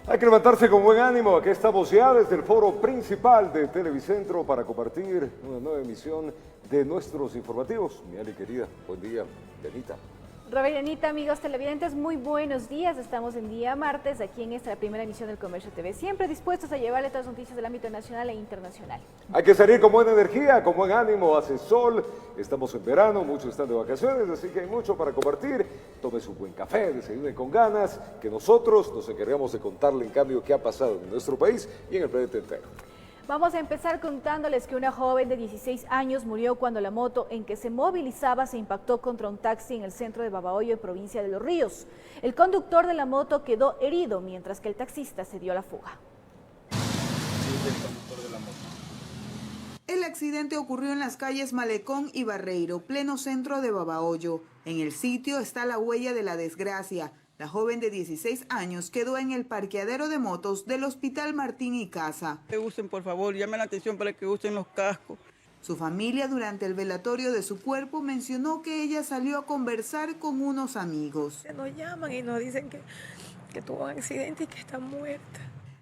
Hay que levantarse con buen ánimo. Aquí estamos ya desde el foro principal de Televicentro para compartir una nueva emisión de nuestros informativos. Mi Ali querida, buen día, Janita. Robelanita, amigos televidentes, muy buenos días. Estamos en día martes aquí en esta primera emisión del Comercio TV, siempre dispuestos a llevarle todas las noticias del ámbito nacional e internacional. Hay que salir con buena energía, con buen ánimo, hace sol, estamos en verano, muchos están de vacaciones, así que hay mucho para compartir. Tome su buen café, desayune con ganas, que nosotros nos encargamos de contarle en cambio qué ha pasado en nuestro país y en el planeta entero. Vamos a empezar contándoles que una joven de 16 años murió cuando la moto en que se movilizaba se impactó contra un taxi en el centro de Babahoyo, en provincia de Los Ríos. El conductor de la moto quedó herido, mientras que el taxista se dio a la fuga. El accidente ocurrió en las calles Malecón y Barreiro, pleno centro de Babahoyo. En el sitio está la huella de la desgracia. La joven de 16 años quedó en el parqueadero de motos del Hospital Martín y Casa. Que usen, por favor, llamen la atención para que usen los cascos. Su familia, durante el velatorio de su cuerpo, mencionó que ella salió a conversar con unos amigos. Nos llaman y nos dicen que tuvo un accidente y que está muerta.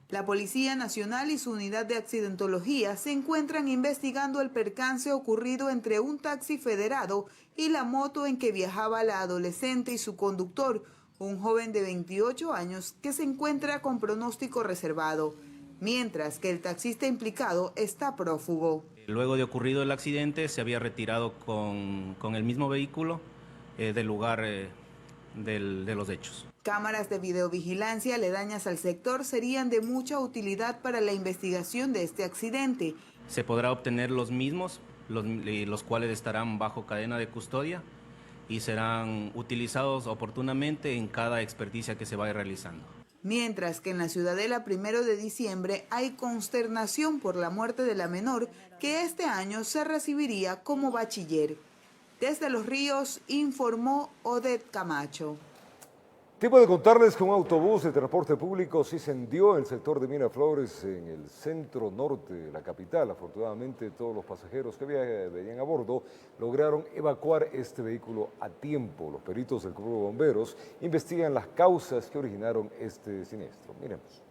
La Policía Nacional y su unidad de accidentología se encuentran investigando el percance ocurrido entre un taxi federado y la moto en que viajaba la adolescente y su conductor, un joven de 28 años que se encuentra con pronóstico reservado, mientras que el taxista implicado está prófugo. Luego de ocurrido el accidente, se había retirado con el mismo vehículo del lugar de los hechos. Cámaras de videovigilancia aledañas al sector serían de mucha utilidad para la investigación de este accidente. Se podrá obtener los mismos, los cuales estarán bajo cadena de custodia y serán utilizados oportunamente en cada experticia que se vaya realizando. Mientras que en la Ciudadela 1 de diciembre hay consternación por la muerte de la menor que este año se recibiría como bachiller. Desde Los Ríos informó Odette Camacho. Tiempo de contarles que un autobús de transporte público se incendió en el sector de Miraflores, en el centro norte de la capital. Afortunadamente, todos los pasajeros que venían a bordo lograron evacuar este vehículo a tiempo. Los peritos del Cuerpo de Bomberos investigan las causas que originaron este siniestro. Miremos.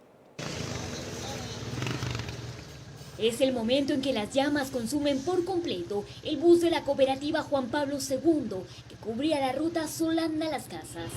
Es el momento en que las llamas consumen por completo el bus de la cooperativa Juan Pablo II, que cubría la ruta Solanda-Las Casas.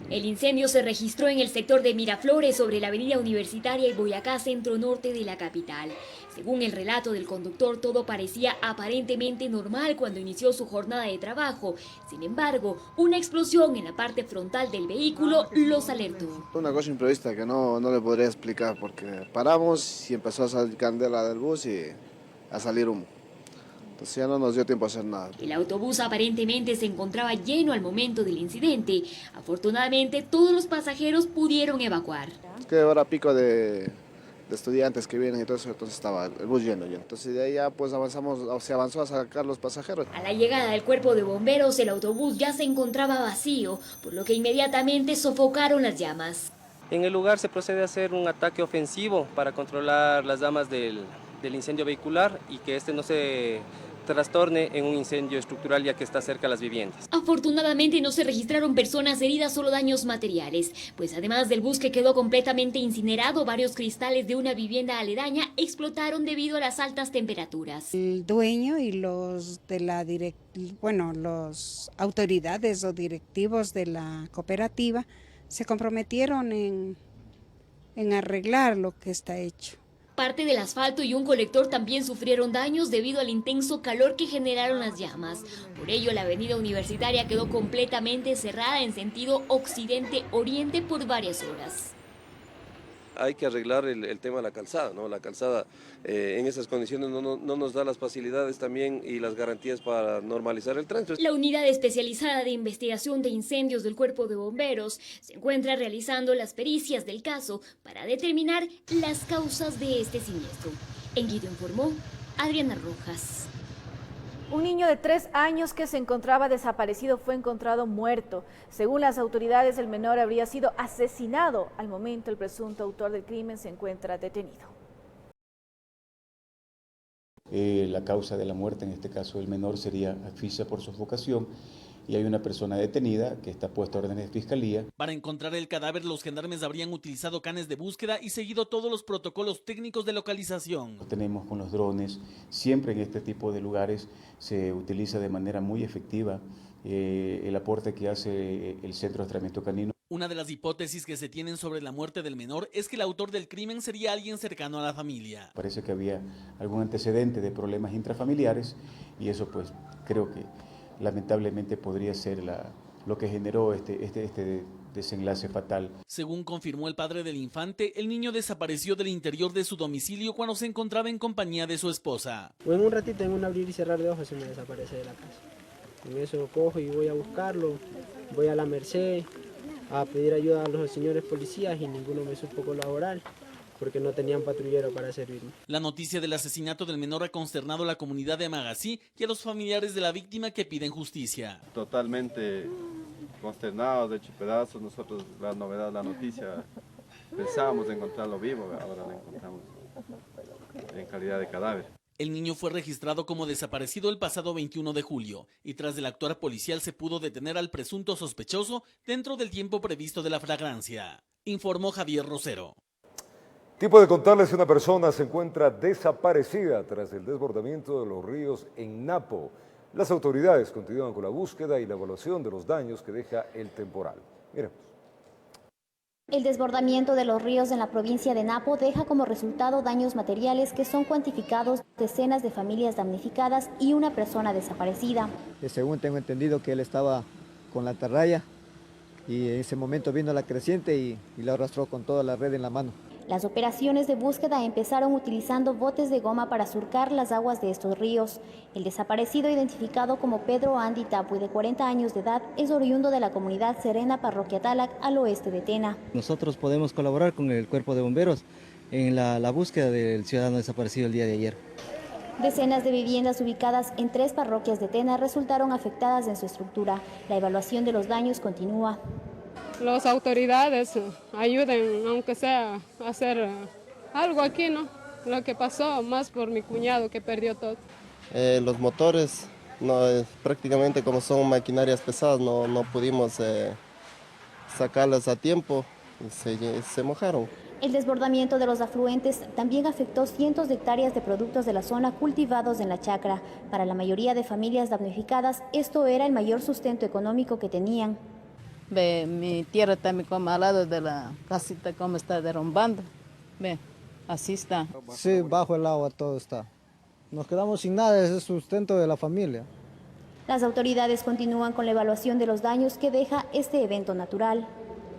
El incendio se registró en el sector de Miraflores, sobre la avenida Universitaria y Boyacá, centro norte de la capital. Según el relato del conductor, todo parecía aparentemente normal cuando inició su jornada de trabajo. Sin embargo, una explosión en la parte frontal del vehículo los alertó. Una cosa imprevista que no le podría explicar, porque paramos y empezó a salir candela del bus y a salir humo. Entonces ya no nos dio tiempo a hacer nada. El autobús aparentemente se encontraba lleno al momento del incidente. Afortunadamente, todos los pasajeros pudieron evacuar. Es que ahora pico de estudiantes que vienen y todo eso, entonces estaba el bus lleno ya. Entonces de ahí ya pues se avanzó a sacar los pasajeros. A la llegada del cuerpo de bomberos, el autobús ya se encontraba vacío, por lo que inmediatamente sofocaron las llamas. En el lugar se procede a hacer un ataque ofensivo para controlar las llamas del incendio vehicular y que este no se trastorne en un incendio estructural, ya que está cerca a las viviendas. Afortunadamente no se registraron personas heridas, solo daños materiales, pues además del bus que quedó completamente incinerado, varios cristales de una vivienda aledaña explotaron debido a las altas temperaturas. El dueño y los autoridades o directivos de la cooperativa se comprometieron en arreglar lo que está hecho. Parte del asfalto y un colector también sufrieron daños debido al intenso calor que generaron las llamas. Por ello, la avenida Universitaria quedó completamente cerrada en sentido occidente-oriente por varias horas. Hay que arreglar el tema de la calzada, ¿no? La calzada en esas condiciones no nos da las facilidades también y las garantías para normalizar el tránsito. La unidad especializada de investigación de incendios del Cuerpo de Bomberos se encuentra realizando las pericias del caso para determinar las causas de este siniestro. En Guido informó Adriana Rojas. Un niño de 3 años que se encontraba desaparecido fue encontrado muerto. Según las autoridades, el menor habría sido asesinado. Al momento, el presunto autor del crimen se encuentra detenido. La causa de la muerte, en este caso del menor, sería asfixia por sofocación y hay una persona detenida que está puesta a órdenes de fiscalía. Para encontrar el cadáver, los gendarmes habrían utilizado canes de búsqueda y seguido todos los protocolos técnicos de localización. Tenemos con los drones, siempre en este tipo de lugares se utiliza de manera muy efectiva el aporte que hace el Centro de Adiestramiento Canino. Una de las hipótesis que se tienen sobre la muerte del menor es que el autor del crimen sería alguien cercano a la familia. Parece que había algún antecedente de problemas intrafamiliares y eso pues creo que lamentablemente podría ser lo que generó este desenlace fatal. Según confirmó el padre del infante, el niño desapareció del interior de su domicilio cuando se encontraba en compañía de su esposa. En un ratito, en un abrir y cerrar de ojos, se me desaparece de la casa. En eso cojo y voy a buscarlo, voy a la Merced a pedir ayuda a los señores policías y ninguno me supo colaborar porque no tenían patrullero para servirme. La noticia del asesinato del menor ha consternado a la comunidad de Magací y a los familiares de la víctima que piden justicia. Totalmente consternados, de hecho pedazos. Nosotros la novedad, la noticia, pensábamos encontrarlo vivo, ahora lo encontramos en calidad de cadáver. El niño fue registrado como desaparecido el pasado 21 de julio y tras el actuar policial se pudo detener al presunto sospechoso dentro del tiempo previsto de la flagrancia, informó Javier Rosero. Tiempo de contarles que una persona se encuentra desaparecida tras el desbordamiento de los ríos en Napo. Las autoridades continúan con la búsqueda y la evaluación de los daños que deja el temporal. Miremos. El desbordamiento de los ríos en la provincia de Napo deja como resultado daños materiales que son cuantificados, decenas de familias damnificadas y una persona desaparecida. Según tengo entendido que él estaba con la atarraya y en ese momento vino la creciente y lo arrastró con toda la red en la mano. Las operaciones de búsqueda empezaron utilizando botes de goma para surcar las aguas de estos ríos. El desaparecido, identificado como Pedro Andy Tapui, de 40 años de edad, es oriundo de la comunidad Serena, parroquia Talac, al oeste de Tena. Nosotros podemos colaborar con el cuerpo de bomberos en la búsqueda del ciudadano desaparecido el día de ayer. Decenas de viviendas ubicadas en 3 parroquias de Tena resultaron afectadas en su estructura. La evaluación de los daños continúa. Las autoridades ayuden, aunque sea a hacer algo aquí, ¿no? Lo que pasó, más por mi cuñado que perdió todo. Los motores, prácticamente como son maquinarias pesadas, no pudimos sacarlas a tiempo y se mojaron. El desbordamiento de los afluentes también afectó cientos de hectáreas de productos de la zona cultivados en la chacra. Para la mayoría de familias damnificadas, esto era el mayor sustento económico que tenían. Ve, mi tierra también como al lado de la casita como está derrumbando. Ve, así está. Sí, bajo el agua todo está. Nos quedamos sin nada, es el sustento de la familia. Las autoridades continúan con la evaluación de los daños que deja este evento natural.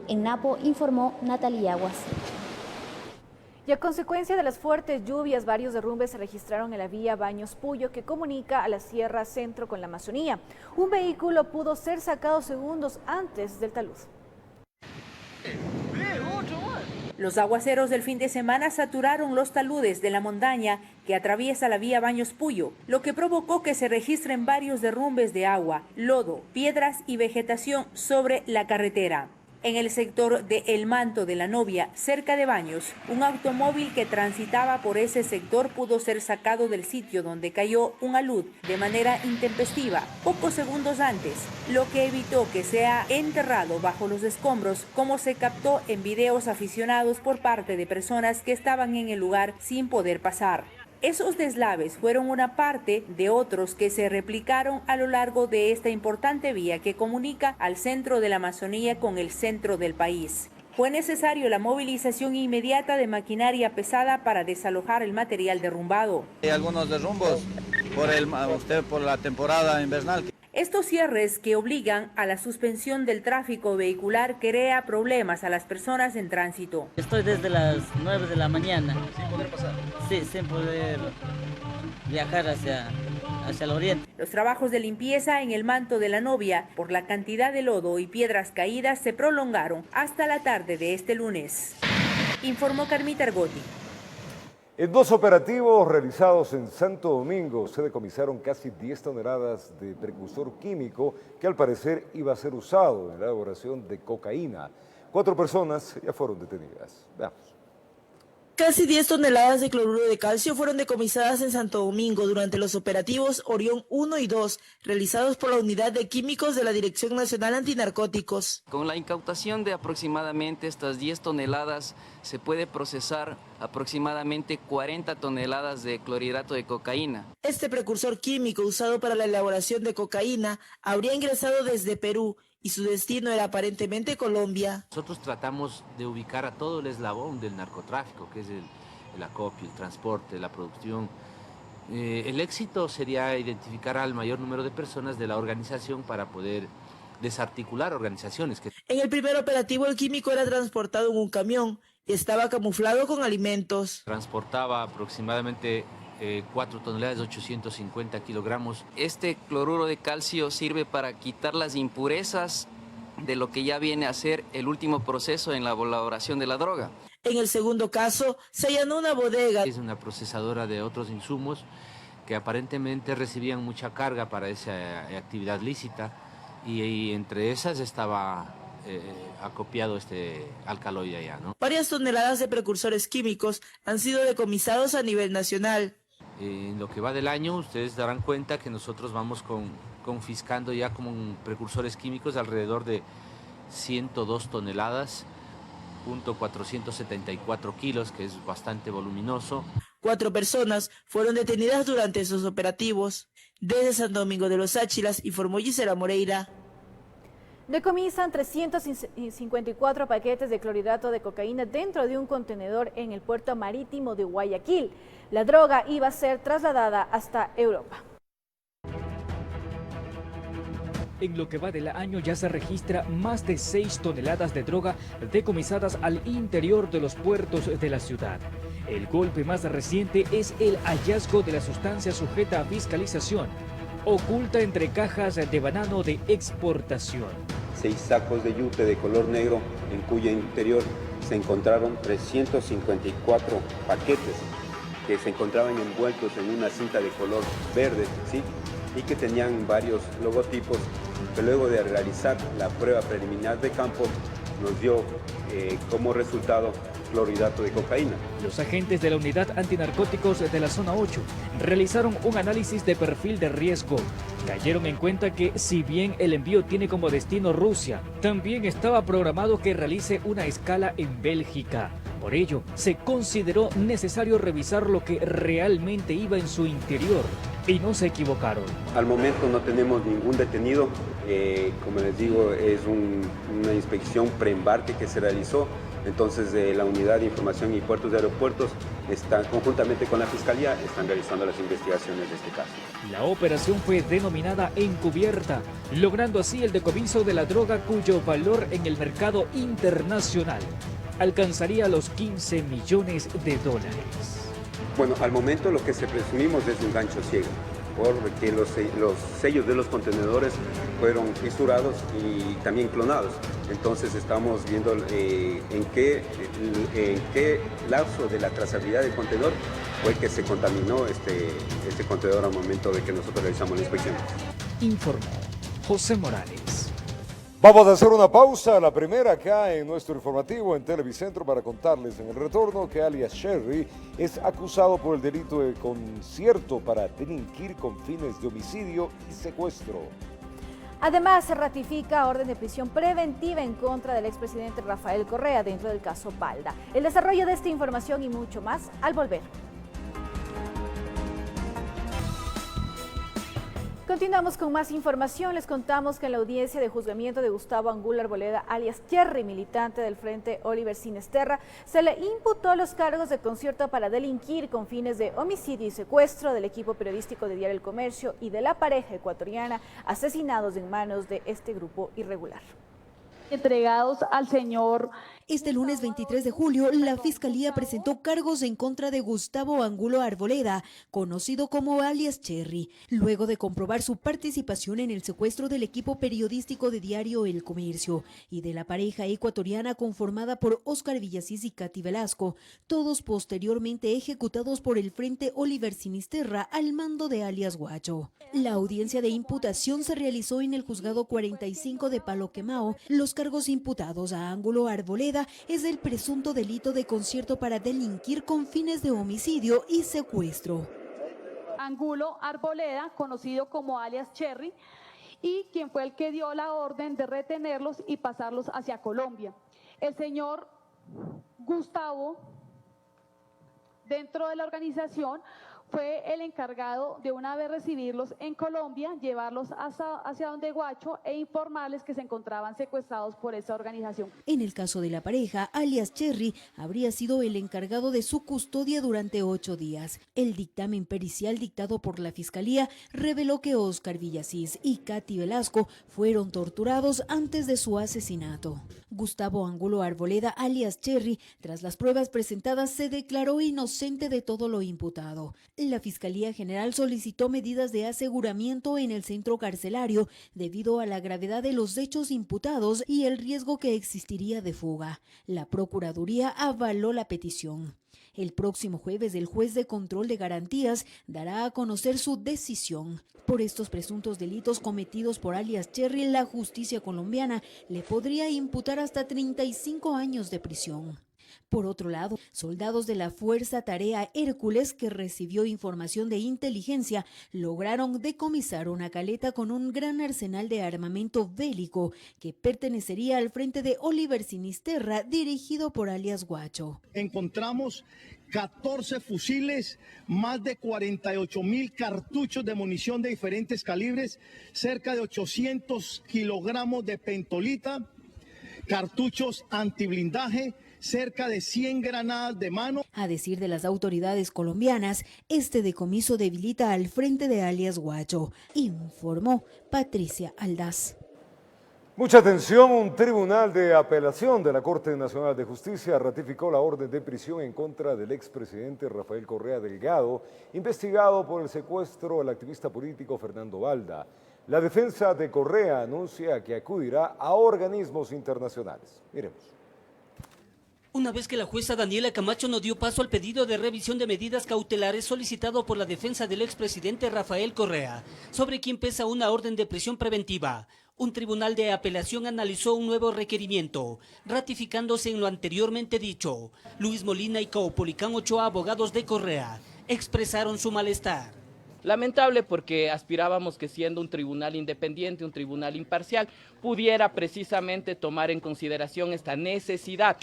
En Napo informó Natalia Aguas. Y a consecuencia de las fuertes lluvias, varios derrumbes se registraron en la vía Baños-Puyo que comunica a la Sierra Centro con la Amazonía. Un vehículo pudo ser sacado segundos antes del talud. Los aguaceros del fin de semana saturaron los taludes de la montaña que atraviesa la vía Baños-Puyo, lo que provocó que se registren varios derrumbes de agua, lodo, piedras y vegetación sobre la carretera. En el sector de El Manto de la Novia, cerca de Baños, un automóvil que transitaba por ese sector pudo ser sacado del sitio donde cayó un alud de manera intempestiva, pocos segundos antes, lo que evitó que sea enterrado bajo los escombros, como se captó en videos aficionados por parte de personas que estaban en el lugar sin poder pasar. Esos deslaves fueron una parte de otros que se replicaron a lo largo de esta importante vía que comunica al centro de la Amazonía con el centro del país. Fue necesario la movilización inmediata de maquinaria pesada para desalojar el material derrumbado. Hay algunos derrumbos por la temporada invernal. Estos cierres que obligan a la suspensión del tráfico vehicular crea problemas a las personas en tránsito. Estoy desde las 9 de la mañana. ¿Sin poder pasar? Sí, sin poder viajar hacia el oriente. Los trabajos de limpieza en el Manto de la Novia, por la cantidad de lodo y piedras caídas, se prolongaron hasta la tarde de este lunes. Informó Carmita Argotti. En 2 operativos realizados en Santo Domingo se decomisaron casi 10 toneladas de precursor químico que al parecer iba a ser usado en la elaboración de cocaína. 4 personas ya fueron detenidas. Veamos. Casi 10 toneladas de cloruro de calcio fueron decomisadas en Santo Domingo durante los operativos Orión 1 y 2, realizados por la Unidad de Químicos de la Dirección Nacional Antinarcóticos. Con la incautación de aproximadamente estas 10 toneladas, se puede procesar aproximadamente 40 toneladas de clorhidrato de cocaína. Este precursor químico usado para la elaboración de cocaína habría ingresado desde Perú y su destino era aparentemente Colombia. Nosotros tratamos de ubicar a todo el eslabón del narcotráfico, que es el acopio, el transporte, la producción. El éxito sería identificar al mayor número de personas de la organización para poder desarticular organizaciones. En el primer operativo el químico era transportado en un camión y estaba camuflado con alimentos. Transportaba aproximadamente 4 toneladas, 850 kilogramos. Este cloruro de calcio sirve para quitar las impurezas de lo que ya viene a ser el último proceso en la elaboración de la droga. En el segundo caso, se allanó una bodega. Es una procesadora de otros insumos que aparentemente recibían mucha carga para esa actividad lícita y entre esas estaba acopiado este alcaloide allá, ¿no? Varias toneladas de precursores químicos han sido decomisados a nivel nacional. En lo que va del año, ustedes darán cuenta que nosotros vamos confiscando ya como precursores químicos alrededor de 102 toneladas, .474 kilos, que es bastante voluminoso. 4 personas fueron detenidas durante esos operativos. Desde Santo Domingo de los Áchilas, informó Gisela Moreira. Decomisan 354 paquetes de clorhidrato de cocaína dentro de un contenedor en el puerto marítimo de Guayaquil. La droga iba a ser trasladada hasta Europa. En lo que va del año ya se registra más de 6 toneladas de droga decomisadas al interior de los puertos de la ciudad. El golpe más reciente es el hallazgo de la sustancia sujeta a fiscalización, oculta entre cajas de banano de exportación. 6 sacos de yute de color negro en cuyo interior se encontraron 354 paquetes que se encontraban envueltos en una cinta de color verde, ¿sí? Y que tenían varios logotipos que luego de realizar la prueba preliminar de campo nos dio como resultado clorhidrato de cocaína. Los agentes de la Unidad Antinarcóticos de la Zona 8 realizaron un análisis de perfil de riesgo. Cayeron en cuenta que, si bien el envío tiene como destino Rusia, también estaba programado que realice una escala en Bélgica. Por ello, se consideró necesario revisar lo que realmente iba en su interior, y no se equivocaron. Al momento no tenemos ningún detenido. Como les digo, es una inspección preembarque que se realizó. Entonces, la Unidad de Información y Puertos de Aeropuertos están conjuntamente con la Fiscalía, están realizando las investigaciones de este caso. La operación fue denominada Encubierta, logrando así el decomiso de la droga cuyo valor en el mercado internacional alcanzaría los 15 millones de dólares. Bueno, al momento lo que se presumimos es un gancho ciego, porque los sellos de los contenedores fueron fisurados y también clonados. Entonces estamos viendo en qué lapso de la trazabilidad del contenedor fue que se contaminó este contenedor al momento de que nosotros realizamos la inspección. Informó José Morales. Vamos a hacer una pausa, la primera acá en nuestro informativo en Televicentro, para contarles en el retorno que alias Cherry es acusado por el delito de concierto para delinquir con fines de homicidio y secuestro. Además, se ratifica orden de prisión preventiva en contra del expresidente Rafael Correa dentro del caso Balda. El desarrollo de esta información y mucho más al volver. Continuamos con más información. Les contamos que en la audiencia de juzgamiento de Gustavo Angulo Arboleda, alias Cherry, militante del Frente Oliver Sinisterra, se le imputó los cargos de concierto para delinquir con fines de homicidio y secuestro del equipo periodístico de Diario El Comercio y de la pareja ecuatoriana asesinados en manos de este grupo irregular. Entregados al señor. Este lunes 23 de julio, la Fiscalía presentó cargos en contra de Gustavo Angulo Arboleda, conocido como alias Cherry, luego de comprobar su participación en el secuestro del equipo periodístico de Diario El Comercio y de la pareja ecuatoriana conformada por Óscar Villasís y Katy Velasco, todos posteriormente ejecutados por el Frente Oliver Sinisterra al mando de alias Guacho. La audiencia de imputación se realizó en el juzgado 45 de Palo Quemao. Los cargos imputados a Ángulo Arboleda es el presunto delito de concierto para delinquir con fines de homicidio y secuestro. Ángulo Arboleda, conocido como alias Cherry, y quien fue el que dio la orden de retenerlos y pasarlos hacia Colombia. El señor Gustavo, dentro de la organización, fue el encargado de una vez recibirlos en Colombia, llevarlos hacia donde Guacho e informarles que se encontraban secuestrados por esa organización. En el caso de la pareja, alias Cherry habría sido el encargado de su custodia durante 8 días. El dictamen pericial dictado por la Fiscalía reveló que Óscar Villasís y Katy Velasco fueron torturados antes de su asesinato. Gustavo Ángulo Arboleda, alias Cherry, tras las pruebas presentadas, se declaró inocente de todo lo imputado. La Fiscalía General solicitó medidas de aseguramiento en el centro carcelario debido a la gravedad de los hechos imputados y el riesgo que existiría de fuga. La Procuraduría avaló la petición. El próximo jueves, el juez de control de garantías dará a conocer su decisión. Por estos presuntos delitos cometidos por alias Cherry, la justicia colombiana le podría imputar hasta 35 años de prisión. Por otro lado, soldados de la Fuerza Tarea Hércules, que recibió información de inteligencia, lograron decomisar una caleta con un gran arsenal de armamento bélico que pertenecería al frente de Oliver Sinisterra, dirigido por alias Guacho. Encontramos 14 fusiles, más de 48.000 cartuchos de munición de diferentes calibres, cerca de 800 kilogramos de pentolita, cartuchos antiblindaje, cerca de 100 granadas de mano. A decir de las autoridades colombianas, este decomiso debilita al frente de alias Guacho, informó Patricia Aldaz. Mucha atención, un tribunal de apelación de la Corte Nacional de Justicia ratificó la orden de prisión en contra del expresidente Rafael Correa Delgado, investigado por el secuestro al activista político Fernando Balda. La defensa de Correa anuncia que acudirá a organismos internacionales. Miremos. Una vez que la jueza Daniela Camacho no dio paso al pedido de revisión de medidas cautelares solicitado por la defensa del expresidente Rafael Correa, sobre quien pesa una orden de prisión preventiva, un tribunal de apelación analizó un nuevo requerimiento, ratificándose en lo anteriormente dicho. Luis Molina y Caupolicán Ochoa, abogados de Correa, expresaron su malestar. Lamentable porque aspirábamos que siendo un tribunal independiente, un tribunal imparcial, pudiera precisamente tomar en consideración esta necesidad,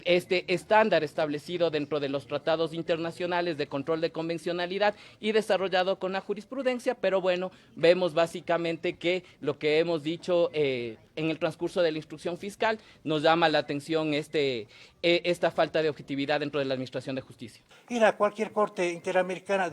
este estándar establecido dentro de los tratados internacionales de control de convencionalidad y desarrollado con la jurisprudencia, pero bueno, vemos básicamente que lo que hemos dicho en el transcurso de la instrucción fiscal nos llama la atención esta falta de objetividad dentro de la Administración de Justicia. Ir a cualquier Corte Interamericana,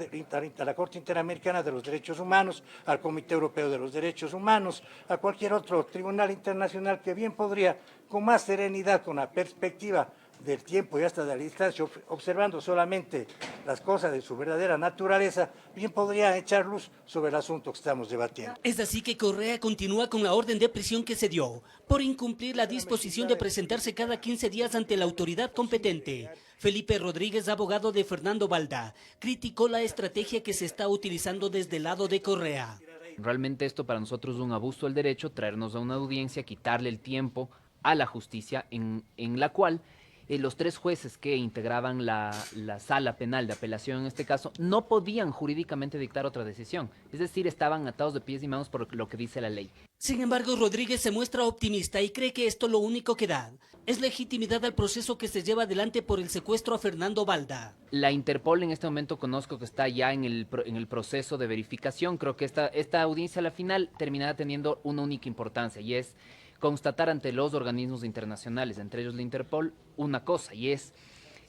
a la Corte Interamericana de los Derechos Humanos, al Comité Europeo de los Derechos Humanos, a cualquier otro tribunal internacional que bien podría, con más serenidad, con la perspectiva del tiempo y hasta de la distancia, observando solamente las cosas de su verdadera naturaleza, bien podría echar luz sobre el asunto que estamos debatiendo. Es así que Correa continúa con la orden de prisión que se dio, por incumplir la disposición de presentarse cada 15 días ante la autoridad competente. Felipe Rodríguez, abogado de Fernando Balda, criticó la estrategia que se está utilizando desde el lado de Correa. Realmente esto para nosotros es un abuso del derecho, traernos a una audiencia, quitarle el tiempo a la justicia en la cual los 3 jueces que integraban la sala penal de apelación en este caso no podían jurídicamente dictar otra decisión. Es decir, estaban atados de pies y manos por lo que dice la ley. Sin embargo, Rodríguez se muestra optimista y cree que esto lo único que da es legitimidad al proceso que se lleva adelante por el secuestro a Fernando Balda. La Interpol en este momento conozco que está ya en el proceso de verificación. Creo que esta audiencia a la final terminará teniendo una única importancia y es constatar ante los organismos internacionales, entre ellos la Interpol, una cosa, y es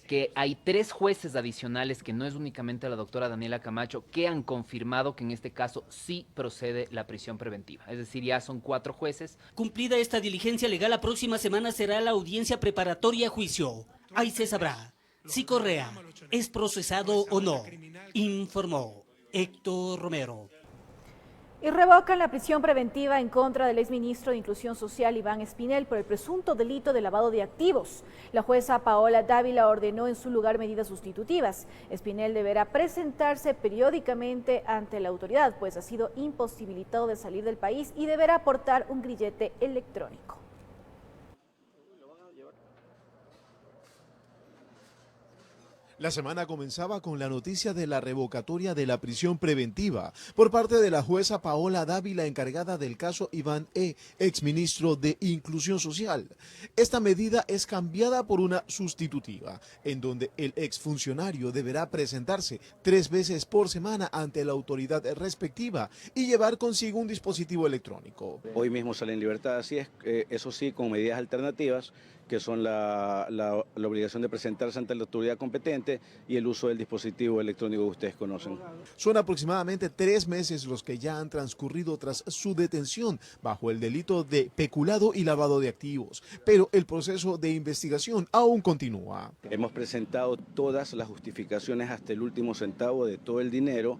que hay 3 jueces adicionales, que no es únicamente la doctora Daniela Camacho, que han confirmado que en este caso sí procede la prisión preventiva. Es decir, ya son 4 jueces. Cumplida esta diligencia legal, la próxima semana será la audiencia preparatoria a juicio. Ahí se sabrá si Correa es procesado o no, informó Héctor Romero. Y revocan la prisión preventiva en contra del exministro de Inclusión Social Iván Espinel por el presunto delito de lavado de activos. La jueza Paola Dávila ordenó en su lugar medidas sustitutivas. Espinel deberá presentarse periódicamente ante la autoridad, pues ha sido imposibilitado de salir del país y deberá aportar un grillete electrónico. La semana comenzaba con la noticia de la revocatoria de la prisión preventiva por parte de la jueza Paola Dávila, encargada del caso Iván E., exministro de Inclusión Social. Esta medida es cambiada por una sustitutiva, en donde el exfuncionario deberá presentarse 3 veces por semana ante la autoridad respectiva y llevar consigo un dispositivo electrónico. Hoy mismo sale en libertad, así es, eso sí, con medidas alternativas, que son la obligación de presentarse ante la autoridad competente y el uso del dispositivo electrónico que ustedes conocen. Son aproximadamente 3 meses los que ya han transcurrido tras su detención bajo el delito de peculado y lavado de activos, pero el proceso de investigación aún continúa. Hemos presentado todas las justificaciones hasta el último centavo de todo el dinero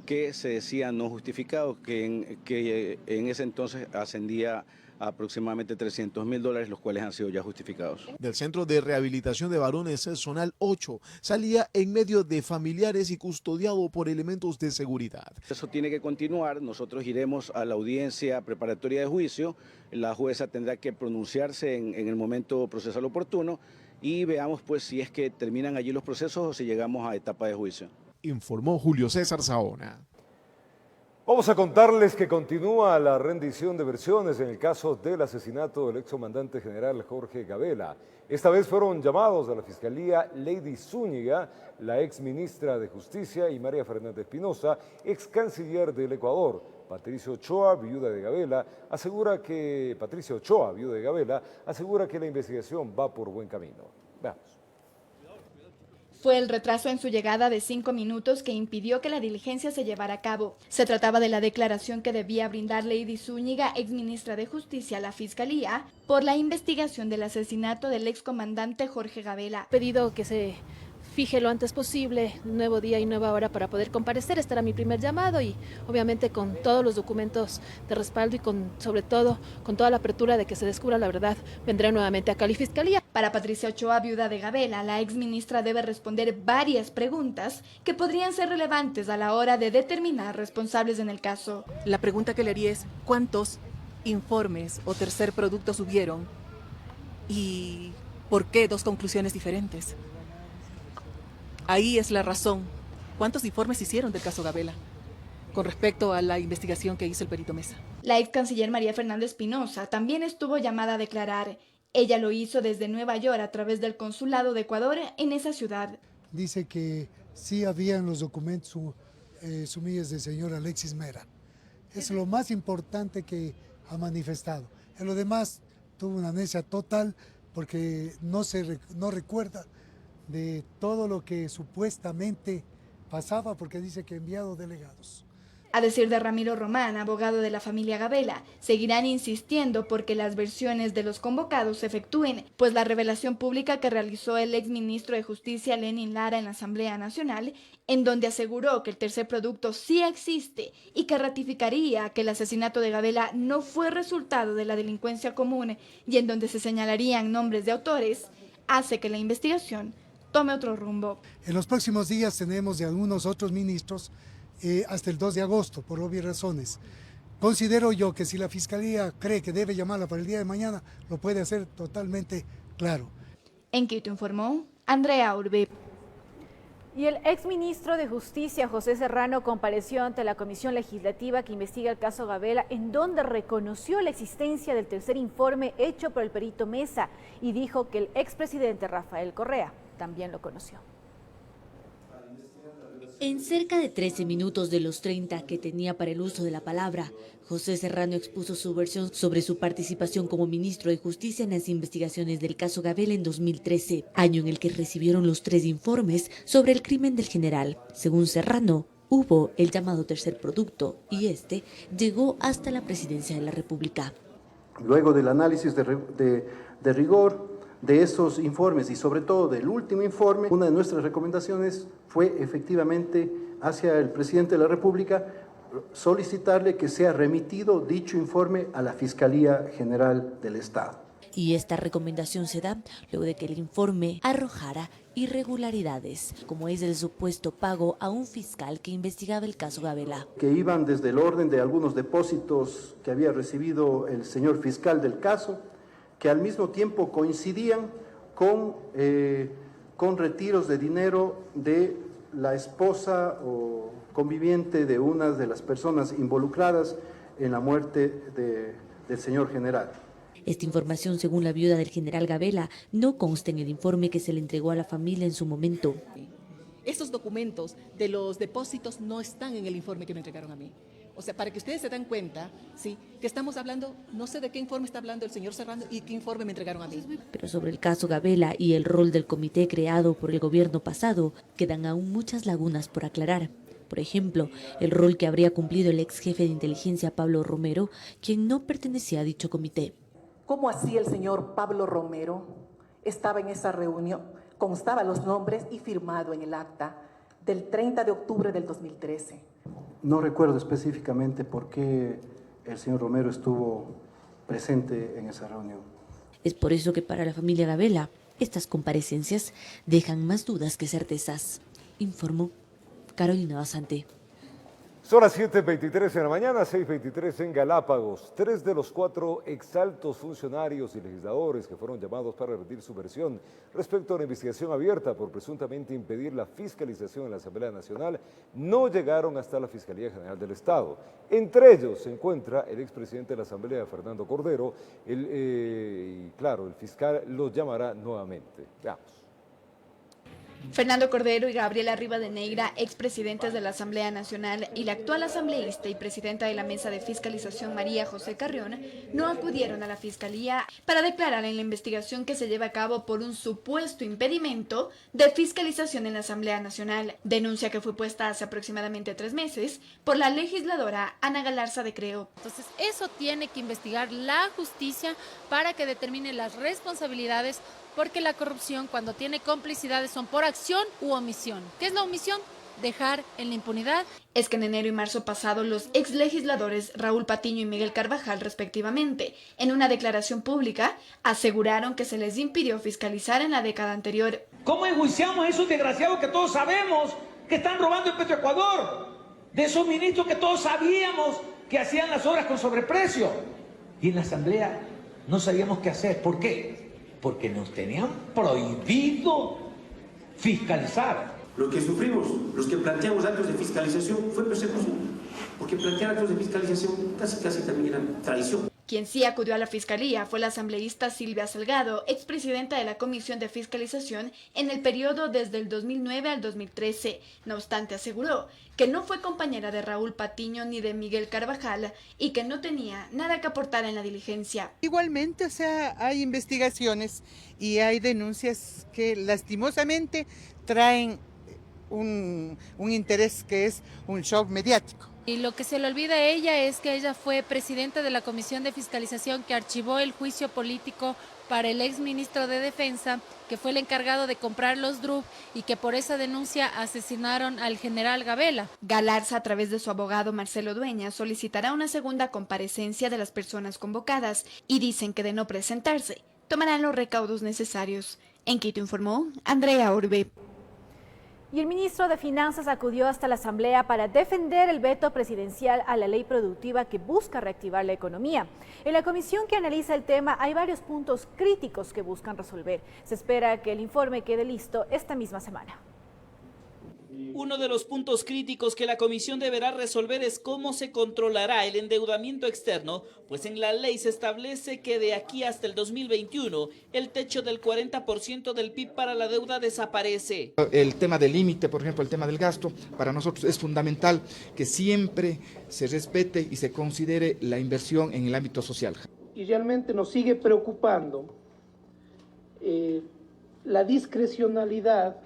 que se decía no justificado, que en ese entonces ascendía a aproximadamente $300.000, los cuales han sido ya justificados. Del Centro de Rehabilitación de Varones Zonal 8 salía en medio de familiares y custodiado por elementos de seguridad. Eso tiene que continuar, nosotros iremos a la audiencia preparatoria de juicio, la jueza tendrá que pronunciarse en el momento procesal oportuno y veamos pues si es que terminan allí los procesos o si llegamos a etapa de juicio. Informó Julio César Saona. Vamos a contarles que continúa la rendición de versiones en el caso del asesinato del excomandante general Jorge Gabela. Esta vez fueron llamados a la Fiscalía Lady Zúñiga, la ex ministra de Justicia, y María Fernanda Espinosa, ex canciller del Ecuador. Patricia Ochoa, viuda de Gabela, asegura que la investigación va por buen camino. Veamos. Fue el retraso en su llegada de 5 minutos que impidió que la diligencia se llevara a cabo. Se trataba de la declaración que debía brindar Lady Zúñiga, exministra de Justicia, a la Fiscalía por la investigación del asesinato del excomandante Jorge Gabela. Pedido que se fije lo antes posible, nuevo día y nueva hora para poder comparecer. Este era mi primer llamado y obviamente con todos los documentos de respaldo y sobre todo con toda la apertura de que se descubra la verdad, vendré nuevamente a Cali Fiscalía. Para Patricia Ochoa, viuda de Gabela, la exministra debe responder varias preguntas que podrían ser relevantes a la hora de determinar responsables en el caso. La pregunta que le haría es ¿cuántos informes o tercer productos hubieron? ¿Y por qué 2 conclusiones diferentes? Ahí es la razón. ¿Cuántos informes hicieron del caso Gabela con respecto a la investigación que hizo el perito Mesa? La ex canciller María Fernanda Espinosa también estuvo llamada a declarar. Ella lo hizo desde Nueva York a través del consulado de Ecuador en esa ciudad. Dice que sí habían los documentos sumidos del señor Alexis Mera. Es lo más importante que ha manifestado. En lo demás tuvo una amnesia total porque no recuerda de todo lo que supuestamente pasaba porque dice que ha enviado delegados. A decir de Ramiro Román, abogado de la familia Gabela, seguirán insistiendo porque las versiones de los convocados se efectúen, pues la revelación pública que realizó el exministro de Justicia Lenin Lara en la Asamblea Nacional, en donde aseguró que el tercer producto sí existe y que ratificaría que el asesinato de Gabela no fue resultado de la delincuencia común y en donde se señalarían nombres de autores, hace que la investigación tome otro rumbo. En los próximos días tenemos de algunos otros ministros hasta el 2 de agosto, por obvias razones. Considero yo que si la Fiscalía cree que debe llamarla para el día de mañana, lo puede hacer totalmente claro. En Quito informó Andrea Urbe. Y el exministro de Justicia, José Serrano, compareció ante la Comisión Legislativa que investiga el caso Gabela, en donde reconoció la existencia del tercer informe hecho por el perito Mesa y dijo que el expresidente Rafael Correa también lo conoció. En cerca de 13 minutos de los 30 que tenía para el uso de la palabra, José Serrano expuso su versión sobre su participación como ministro de Justicia en las investigaciones del caso Gabela en 2013, año en el que recibieron los 3 informes sobre el crimen del general. Según Serrano, hubo el llamado tercer producto y este llegó hasta la presidencia de la República. Luego del análisis de rigor de esos informes y sobre todo del último informe, una de nuestras recomendaciones fue efectivamente hacia el presidente de la República solicitarle que sea remitido dicho informe a la Fiscalía General del Estado. Y esta recomendación se da luego de que el informe arrojara irregularidades, como es el supuesto pago a un fiscal que investigaba el caso Gabela. Que iban desde el orden de algunos depósitos que había recibido el señor fiscal del caso, que al mismo tiempo coincidían con con retiros de dinero de la esposa o conviviente de una de las personas involucradas en la muerte del señor general. Esta información, según la viuda del general Gabela, no consta en el informe que se le entregó a la familia en su momento. Estos documentos de los depósitos no están en el informe que me entregaron a mí. O sea, para que ustedes se den cuenta, sí, que estamos hablando, no sé de qué informe está hablando el señor Serrano y qué informe me entregaron a mí. Pero sobre el caso Gabela y el rol del comité creado por el gobierno pasado, quedan aún muchas lagunas por aclarar. Por ejemplo, el rol que habría cumplido el ex jefe de inteligencia Pablo Romero, quien no pertenecía a dicho comité. ¿Cómo así el señor Pablo Romero estaba en esa reunión? Constaban los nombres y firmado en el acta del 30 de octubre del 2013. No recuerdo específicamente por qué el señor Romero estuvo presente en esa reunión. Es por eso que para la familia Gabela, estas comparecencias dejan más dudas que certezas. Informó Carolina Basante. Son las 7:23 de la mañana, 6:23 en Galápagos. 3 de los 4 exaltos funcionarios y legisladores que fueron llamados para rendir su versión respecto a una investigación abierta por presuntamente impedir la fiscalización en la Asamblea Nacional no llegaron hasta la Fiscalía General del Estado. Entre ellos se encuentra el expresidente de la Asamblea, Fernando Cordero, y claro, el fiscal los llamará nuevamente. Veamos. Fernando Cordero y Gabriela Rivadeneira, expresidentes de la Asamblea Nacional, y la actual asambleísta y presidenta de la Mesa de Fiscalización, María José Carrión, no acudieron a la Fiscalía para declarar en la investigación que se lleva a cabo por un supuesto impedimento de fiscalización en la Asamblea Nacional, denuncia que fue puesta hace aproximadamente 3 meses por la legisladora Ana Galarza de Creo. Entonces, eso tiene que investigar la justicia para que determine las responsabilidades, porque la corrupción, cuando tiene complicidades, son por acción u omisión. ¿Qué es la omisión? Dejar en la impunidad. Es que en enero y marzo pasado los ex legisladores Raúl Patiño y Miguel Carvajal, respectivamente, en una declaración pública, aseguraron que se les impidió fiscalizar en la década anterior. ¿Cómo enjuiciamos a esos desgraciados que todos sabemos que están robando en Petroecuador? De esos ministros que todos sabíamos que hacían las obras con sobreprecio. Y en la Asamblea no sabíamos qué hacer. ¿Por qué? Porque nos tenían prohibido fiscalizar. Lo que sufrimos, los que planteamos actos de fiscalización, fue persecución. Porque plantear actos de fiscalización casi también era traición. Quien sí acudió a la Fiscalía fue la asambleísta Silvia Salgado, expresidenta de la Comisión de Fiscalización en el periodo desde el 2009 al 2013. No obstante, aseguró que no fue compañera de Raúl Patiño ni de Miguel Carvajal y que no tenía nada que aportar en la diligencia. Igualmente, o sea, hay investigaciones y hay denuncias que lastimosamente traen un interés que es un show mediático. Y lo que se le olvida a ella es que ella fue presidenta de la Comisión de Fiscalización que archivó el juicio político para el exministro de Defensa, que fue el encargado de comprar los DRUP y que por esa denuncia asesinaron al general Gabela. Galarza, a través de su abogado Marcelo Dueña, solicitará una segunda comparecencia de las personas convocadas y dicen que de no presentarse, tomarán los recaudos necesarios. En Quito informó Andrea Orbe. Y el ministro de Finanzas acudió hasta la Asamblea para defender el veto presidencial a la ley productiva que busca reactivar la economía. En la comisión que analiza el tema hay varios puntos críticos que buscan resolver. Se espera que el informe quede listo esta misma semana. Uno de los puntos críticos que la comisión deberá resolver es cómo se controlará el endeudamiento externo, pues en la ley se establece que de aquí hasta el 2021 el techo del 40% del PIB para la deuda desaparece. El tema del límite, por ejemplo, el tema del gasto, para nosotros es fundamental que siempre se respete y se considere la inversión en el ámbito social. Y realmente nos sigue preocupando la discrecionalidad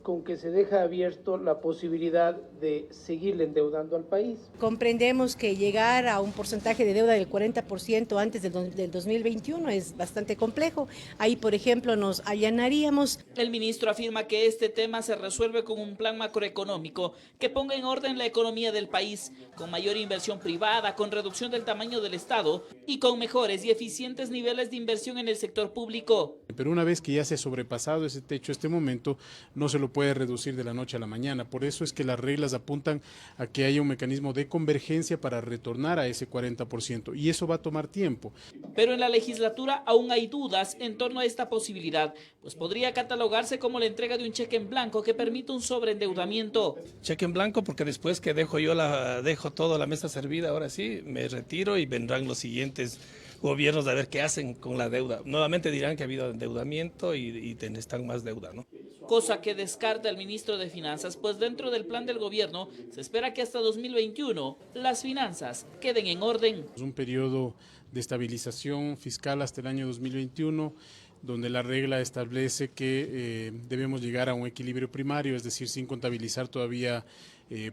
con que se deja abierto la posibilidad de seguirle endeudando al país. Comprendemos que llegar a un porcentaje de deuda del 40% antes del 2021 es bastante complejo. Ahí, por ejemplo, nos allanaríamos. El ministro afirma que este tema se resuelve con un plan macroeconómico que ponga en orden la economía del país, con mayor inversión privada, con reducción del tamaño del Estado y con mejores y eficientes niveles de inversión en el sector público. Pero una vez que ya se ha sobrepasado ese techo, este momento no se lo puede puede reducir de la noche a la mañana. Por eso es que las reglas apuntan a que haya un mecanismo de convergencia para retornar a ese 40%, y eso va a tomar tiempo. Pero en la legislatura aún hay dudas en torno a esta posibilidad, pues podría catalogarse como la entrega de un cheque en blanco que permite un sobreendeudamiento. Cheque en blanco, porque después que dejo toda la mesa servida, ahora sí, me retiro y vendrán los siguientes gobiernos a ver qué hacen con la deuda. Nuevamente dirán que ha habido endeudamiento y están más deuda, ¿no? Cosa que descarta el ministro de Finanzas, pues dentro del plan del gobierno se espera que hasta 2021 las finanzas queden en orden. Es un periodo de estabilización fiscal hasta el año 2021, donde la regla establece que debemos llegar a un equilibrio primario, es decir, sin contabilizar todavía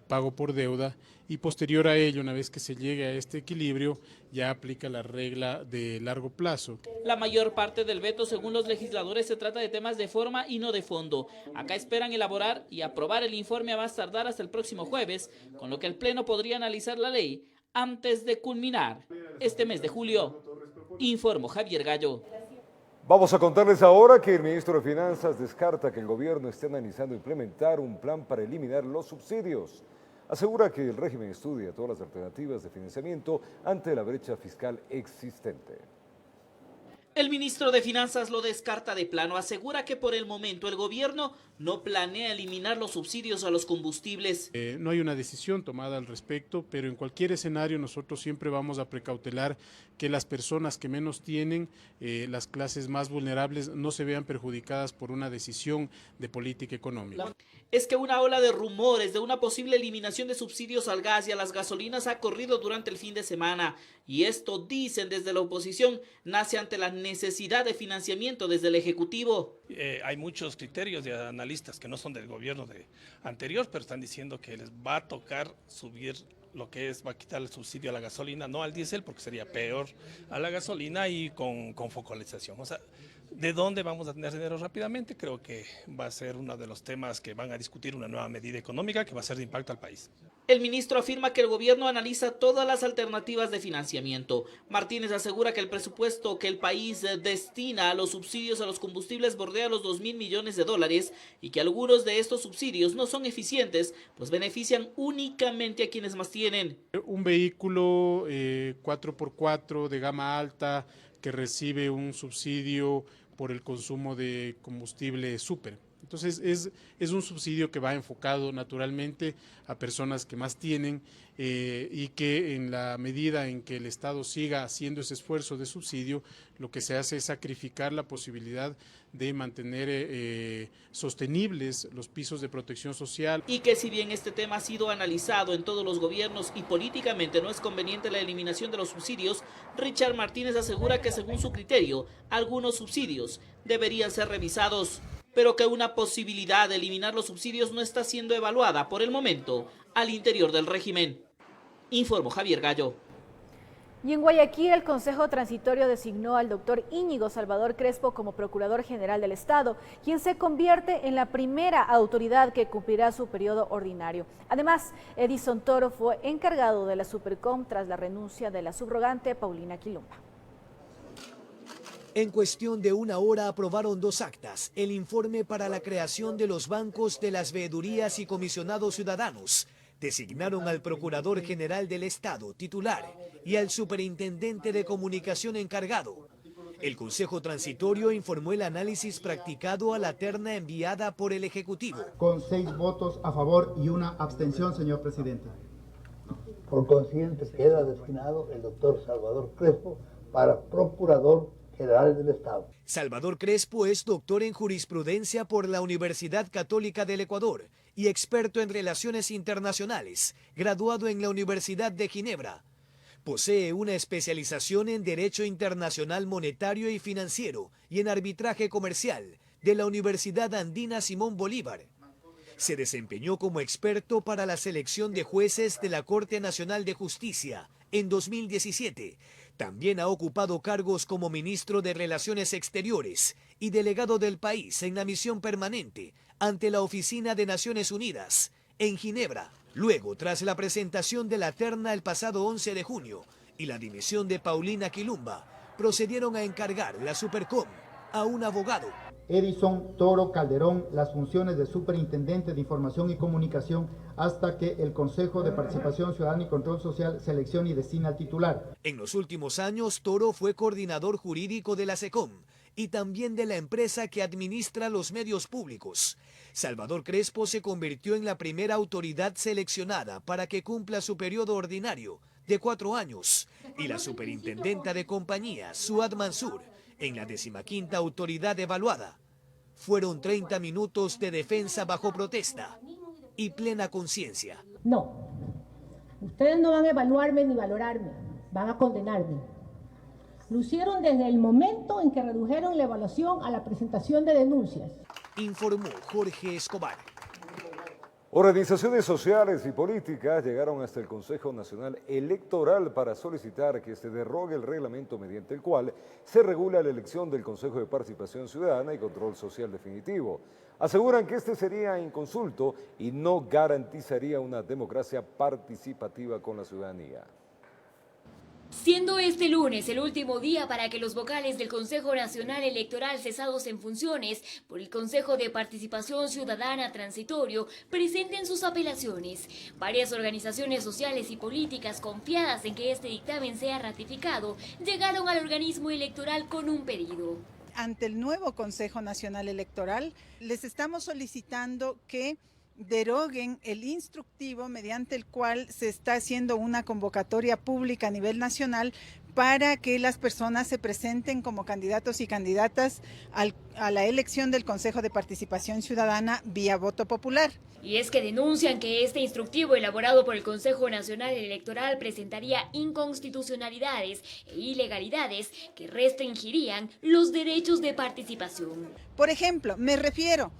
pago por deuda, y posterior a ello, una vez que se llegue a este equilibrio, ya aplica la regla de largo plazo. La mayor parte del veto, según los legisladores, se trata de temas de forma y no de fondo. Acá esperan elaborar y aprobar el informe a más tardar hasta el próximo jueves, con lo que el Pleno podría analizar la ley antes de culminar este mes de julio. Informó Javier Gallo. Vamos a contarles ahora que el ministro de Finanzas descarta que el gobierno esté analizando implementar un plan para eliminar los subsidios. Asegura que el régimen estudia todas las alternativas de financiamiento ante la brecha fiscal existente. El ministro de Finanzas lo descarta de plano, asegura que por el momento el gobierno no planea eliminar los subsidios a los combustibles. No hay una decisión tomada al respecto, pero en cualquier escenario nosotros siempre vamos a precautelar que las personas que menos tienen, las clases más vulnerables, no se vean perjudicadas por una decisión de política económica. Es que una ola de rumores de una posible eliminación de subsidios al gas y a las gasolinas ha corrido durante el fin de semana. Y esto, dicen desde la oposición, nace ante la necesidad de financiamiento desde el Ejecutivo. Hay muchos criterios de analistas que no son del gobierno anterior, pero están diciendo que les va a tocar subir lo que es, va a quitar el subsidio a la gasolina, no al diésel, porque sería peor a la gasolina, y con focalización. O sea, ¿de dónde vamos a tener dinero rápidamente? Creo que va a ser uno de los temas que van a discutir una nueva medida económica que va a ser de impacto al país. El ministro afirma que el gobierno analiza todas las alternativas de financiamiento. Martínez asegura que el presupuesto que el país destina a los subsidios a los combustibles bordea los 2.000 millones de dólares y que algunos de estos subsidios no son eficientes, pues benefician únicamente a quienes más tienen. Un vehículo 4x4 de gama alta que recibe un subsidio por el consumo de combustible súper. Entonces es un subsidio que va enfocado naturalmente a personas que más tienen y que en la medida en que el Estado siga haciendo ese esfuerzo de subsidio, lo que se hace es sacrificar la posibilidad de mantener sostenibles los pisos de protección social. Y que si bien este tema ha sido analizado en todos los gobiernos y políticamente no es conveniente la eliminación de los subsidios, Richard Martínez asegura que según su criterio, algunos subsidios deberían ser revisados, pero que una posibilidad de eliminar los subsidios no está siendo evaluada por el momento al interior del régimen. Informó Javier Gallo. Y en Guayaquil, el Consejo Transitorio designó al doctor Íñigo Salvador Crespo como Procurador General del Estado, quien se convierte en la primera autoridad que cumplirá su periodo ordinario. Además, Edison Toro fue encargado de la Supercom tras la renuncia de la subrogante Paulina Quilumba. En cuestión de una hora aprobaron 2 actas, el informe para la creación de los bancos de las veedurías y comisionados ciudadanos. Designaron al Procurador General del Estado, titular, y al Superintendente de Comunicación encargado. El Consejo Transitorio informó el análisis practicado a la terna enviada por el Ejecutivo. Con 6 votos a favor y 1 abstención, señor presidente. Por consiguiente, queda destinado el doctor Salvador Crespo para Procurador General del Estado. Salvador Crespo es doctor en jurisprudencia por la Universidad Católica del Ecuador y experto en relaciones internacionales, graduado en la Universidad de Ginebra. Posee una especialización en Derecho Internacional Monetario y Financiero y en Arbitraje Comercial de la Universidad Andina Simón Bolívar. Se desempeñó como experto para la selección de jueces de la Corte Nacional de Justicia en 2017. También ha ocupado cargos como ministro de Relaciones Exteriores y delegado del país en la misión permanente ante la Oficina de Naciones Unidas en Ginebra. Luego, tras la presentación de la terna el pasado 11 de junio y la dimisión de Paulina Quilumba, procedieron a encargar la Supercom a un abogado. Edison Toro Calderón las funciones de Superintendente de Información y Comunicación hasta que el Consejo de Participación Ciudadana y Control Social seleccione y designe al titular. En los últimos años, Toro fue coordinador jurídico de la SECOM y también de la empresa que administra los medios públicos. Salvador Crespo se convirtió en la primera autoridad seleccionada para que cumpla su periodo ordinario de 4 años y la superintendenta de compañía, Suad Mansur, en la 15ª autoridad evaluada. Fueron 30 minutos de defensa bajo protesta y plena conciencia. No, ustedes no van a evaluarme ni valorarme, van a condenarme. Lo hicieron desde el momento en que redujeron la evaluación a la presentación de denuncias. Informó Jorge Escobar. Organizaciones sociales y políticas llegaron hasta el Consejo Nacional Electoral para solicitar que se derogue el reglamento mediante el cual se regula la elección del Consejo de Participación Ciudadana y Control Social definitivo. Aseguran que este sería inconsulto y no garantizaría una democracia participativa con la ciudadanía. Siendo este lunes el último día para que los vocales del Consejo Nacional Electoral cesados en funciones por el Consejo de Participación Ciudadana Transitorio presenten sus apelaciones, varias organizaciones sociales y políticas confiadas en que este dictamen sea ratificado llegaron al organismo electoral con un pedido. Ante el nuevo Consejo Nacional Electoral, les estamos solicitando que deroguen el instructivo mediante el cual se está haciendo una convocatoria pública a nivel nacional para que las personas se presenten como candidatos y candidatas a la elección del Consejo de Participación Ciudadana vía voto popular. Y es que denuncian que este instructivo elaborado por el Consejo Nacional Electoral presentaría inconstitucionalidades e ilegalidades que restringirían los derechos de participación. Por ejemplo, me refiero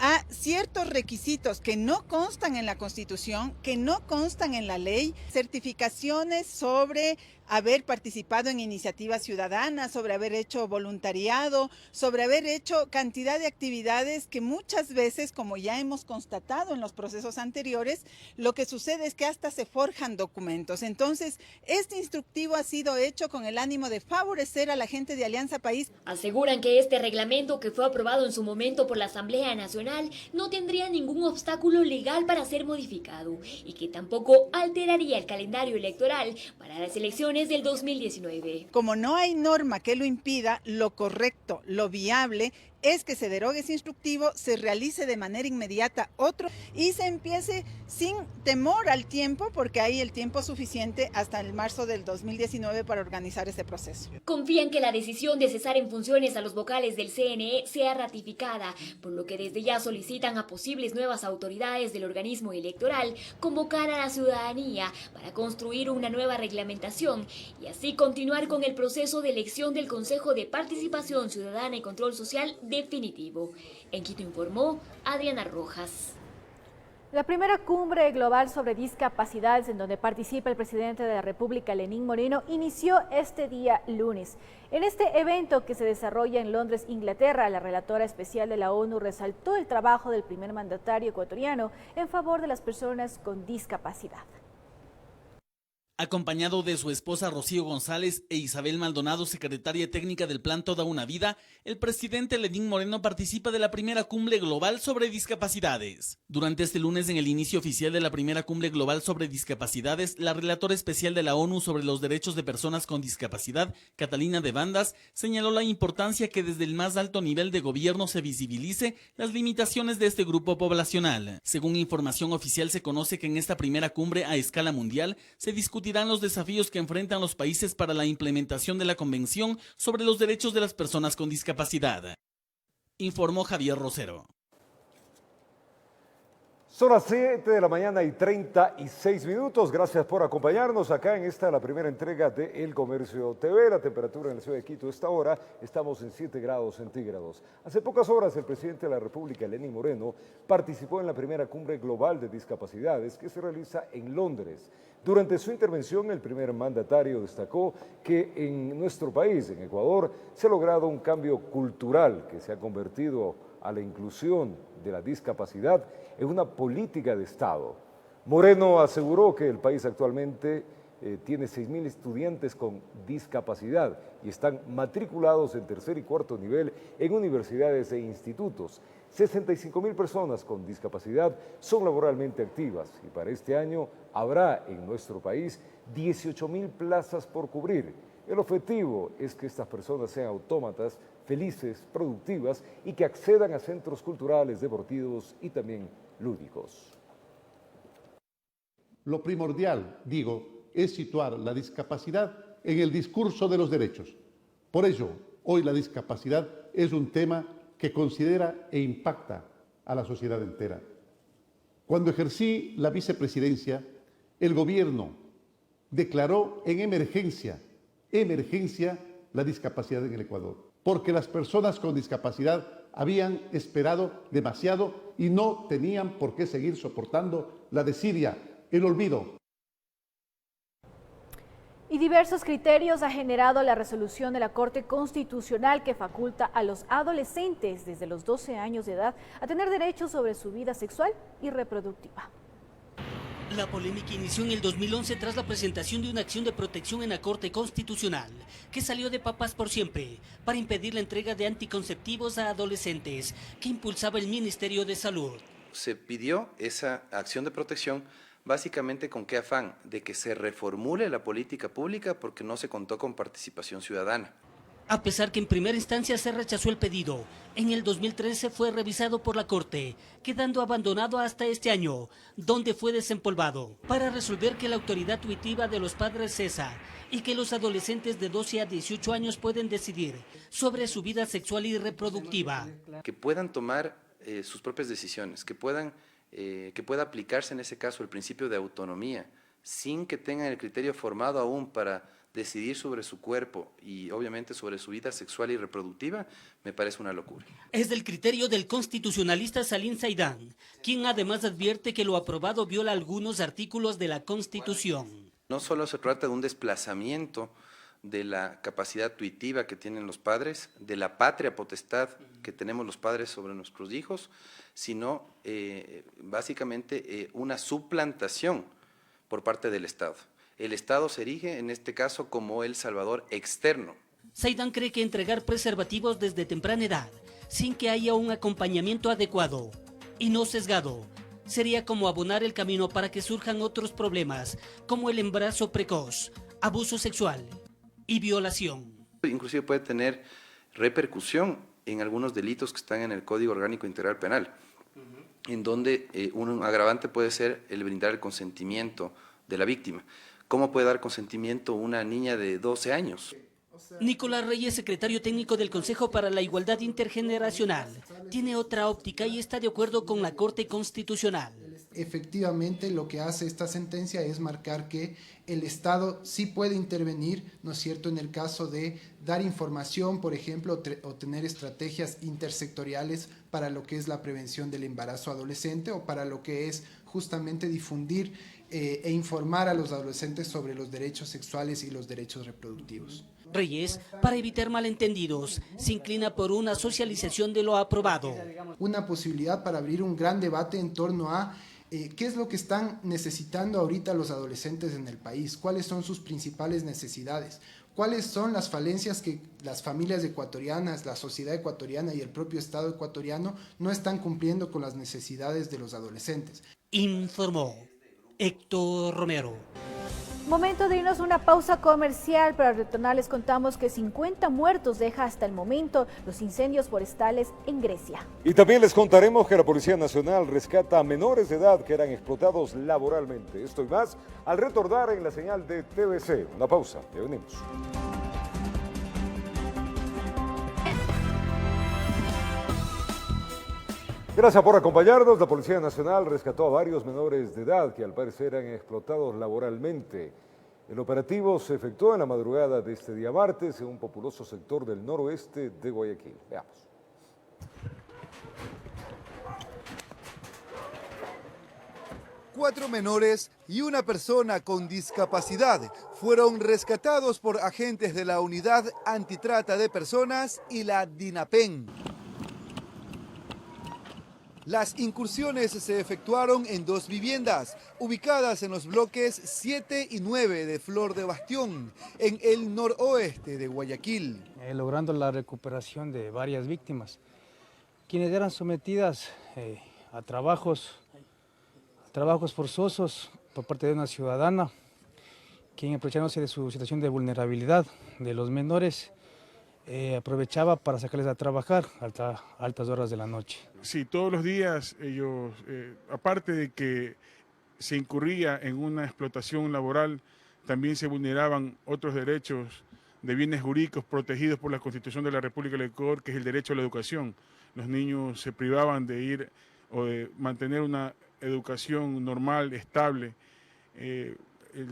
a ciertos requisitos que no constan en la Constitución, que no constan en la ley, certificaciones sobre haber participado en iniciativas ciudadanas, sobre haber hecho voluntariado, sobre haber hecho cantidad de actividades que muchas veces, como ya hemos constatado en los procesos anteriores, lo que sucede es que hasta se forjan documentos. Entonces, este instructivo ha sido hecho con el ánimo de favorecer a la gente de Alianza País. Aseguran que este reglamento, que fue aprobado en su momento por la Asamblea Nacional, no tendría ningún obstáculo legal para ser modificado y que tampoco alteraría el calendario electoral para las elecciones del 2019. Como no hay norma que lo impida, lo correcto, lo viable es que se derogue ese instructivo, se realice de manera inmediata otro y se empiece sin temor al tiempo, porque hay el tiempo suficiente hasta el marzo del 2019 para organizar ese proceso. Confían que la decisión de cesar en funciones a los vocales del CNE sea ratificada, por lo que desde ya solicitan a posibles nuevas autoridades del organismo electoral convocar a la ciudadanía para construir una nueva reglamentación y así continuar con el proceso de elección del Consejo de Participación Ciudadana y Control Social definitivo. En Quito informó Adriana Rojas. La primera cumbre global sobre discapacidades en donde participa el presidente de la República, Lenín Moreno, inició este día lunes. En este evento que se desarrolla en Londres, Inglaterra, la relatora especial de la ONU resaltó el trabajo del primer mandatario ecuatoriano en favor de las personas con discapacidad. Acompañado de su esposa Rocío González e Isabel Maldonado, secretaria técnica del Plan Toda una Vida, el presidente Lenín Moreno participa de la primera cumbre global sobre discapacidades. Durante este lunes, en el inicio oficial de la primera cumbre global sobre discapacidades, la relatora especial de la ONU sobre los derechos de personas con discapacidad, Catalina de Bandas, señaló la importancia que desde el más alto nivel de gobierno se visibilice las limitaciones de este grupo poblacional. Según información oficial, se conoce que en esta primera cumbre a escala mundial se discutirá los desafíos que enfrentan los países para la implementación de la Convención sobre los Derechos de las Personas con Discapacidad. Informó Javier Rosero. Son las 7 de la mañana y 36 minutos. Gracias por acompañarnos acá en la primera entrega de El Comercio TV. La temperatura en la ciudad de Quito a esta hora estamos en 7 grados centígrados. Hace pocas horas el presidente de la República, Lenín Moreno, participó en la primera cumbre global de discapacidades que se realiza en Londres. Durante su intervención, el primer mandatario destacó que en nuestro país, en Ecuador, se ha logrado un cambio cultural que se ha convertido a la inclusión de la discapacidad en una política de Estado. Moreno aseguró que el país actualmente tiene 6.000 estudiantes con discapacidad y están matriculados en tercer y cuarto nivel en universidades e institutos. 65.000 personas con discapacidad son laboralmente activas y para este año habrá en nuestro país 18.000 plazas por cubrir. El objetivo es que estas personas sean autómatas, felices, productivas y que accedan a centros culturales, deportivos y también lúdicos. Lo primordial, digo, es situar la discapacidad en el discurso de los derechos. Por ello, hoy la discapacidad es un tema que considera e impacta a la sociedad entera. Cuando ejercí la vicepresidencia, el gobierno declaró en emergencia la discapacidad en el Ecuador, porque las personas con discapacidad habían esperado demasiado y no tenían por qué seguir soportando la desidia, el olvido. Y diversos criterios ha generado la resolución de la Corte Constitucional que faculta a los adolescentes desde los 12 años de edad a tener derechos sobre su vida sexual y reproductiva. La polémica inició en el 2011 tras la presentación de una acción de protección en la Corte Constitucional, que salió de Papás por Siempre, para impedir la entrega de anticonceptivos a adolescentes, que impulsaba el Ministerio de Salud. Se pidió esa acción de protección básicamente con qué afán, de que se reformule la política pública porque no se contó con participación ciudadana. A pesar que en primera instancia se rechazó el pedido, en el 2013 fue revisado por la Corte, quedando abandonado hasta este año, donde fue desempolvado, para resolver que la autoridad tuitiva de los padres cesa y que los adolescentes de 12 a 18 años pueden decidir sobre su vida sexual y reproductiva. Que puedan tomar sus propias decisiones, que pueda aplicarse en ese caso el principio de autonomía, sin que tengan el criterio formado aún para decidir sobre su cuerpo y obviamente sobre su vida sexual y reproductiva, me parece una locura. Es del criterio del constitucionalista Salim Saidán, quien además advierte que lo aprobado viola algunos artículos de la Constitución. No solo se trata de un desplazamiento de la capacidad tuitiva que tienen los padres, de la patria potestad que tenemos los padres sobre nuestros hijos, sino básicamente una suplantación por parte del Estado. El Estado se erige en este caso como el salvador externo. Saidán cree que entregar preservativos desde temprana edad, sin que haya un acompañamiento adecuado y no sesgado, sería como abonar el camino para que surjan otros problemas, como el embarazo precoz, abuso sexual y violación. Inclusive puede tener repercusión en algunos delitos que están en el Código Orgánico Integral Penal, en donde un agravante puede ser el brindar el consentimiento de la víctima. ¿Cómo puede dar consentimiento una niña de 12 años? Nicolás Reyes, secretario técnico del Consejo para la Igualdad Intergeneracional, tiene otra óptica y está de acuerdo con la Corte Constitucional. Efectivamente, lo que hace esta sentencia es marcar que el Estado sí puede intervenir, ¿no es cierto?, en el caso de dar información, por ejemplo, o tener estrategias intersectoriales para lo que es la prevención del embarazo adolescente o para lo que es justamente difundir e informar a los adolescentes sobre los derechos sexuales y los derechos reproductivos. Reyes, para evitar malentendidos, se inclina por una socialización de lo aprobado. Una posibilidad para abrir un gran debate en torno a qué es lo que están necesitando ahorita los adolescentes en el país, cuáles son sus principales necesidades, cuáles son las falencias que las familias ecuatorianas, la sociedad ecuatoriana y el propio Estado ecuatoriano no están cumpliendo con las necesidades de los adolescentes. Informó Héctor Romero. Momento de irnos a una pausa comercial. Para retornar les contamos que 50 muertos deja hasta el momento los incendios forestales en Grecia. Y también les contaremos que la Policía Nacional rescata a menores de edad que eran explotados laboralmente. Esto y más al retornar en la señal de TVC. Una pausa, ya venimos. Gracias por acompañarnos. La Policía Nacional rescató a varios menores de edad que al parecer eran explotados laboralmente. El operativo se efectuó en la madrugada de este día martes en un populoso sector del noroeste de Guayaquil. Veamos. Cuatro menores y una persona con discapacidad fueron rescatados por agentes de la Unidad Antitrata de Personas y la DINAPEN. Las incursiones se efectuaron en 2 viviendas, ubicadas en los bloques 7 y 9 de Flor de Bastión, en el noroeste de Guayaquil. Logrando la recuperación de varias víctimas, quienes eran sometidas a trabajos forzosos por parte de una ciudadana, quien aprovechándose de su situación de vulnerabilidad de los menores, aprovechaba para sacarles a trabajar a altas horas de la noche. Sí, todos los días ellos, aparte de que se incurría en una explotación laboral, también se vulneraban otros derechos de bienes jurídicos protegidos por la Constitución de la República del Ecuador, que es el derecho a la educación. Los niños se privaban de ir o de mantener una educación normal, estable, el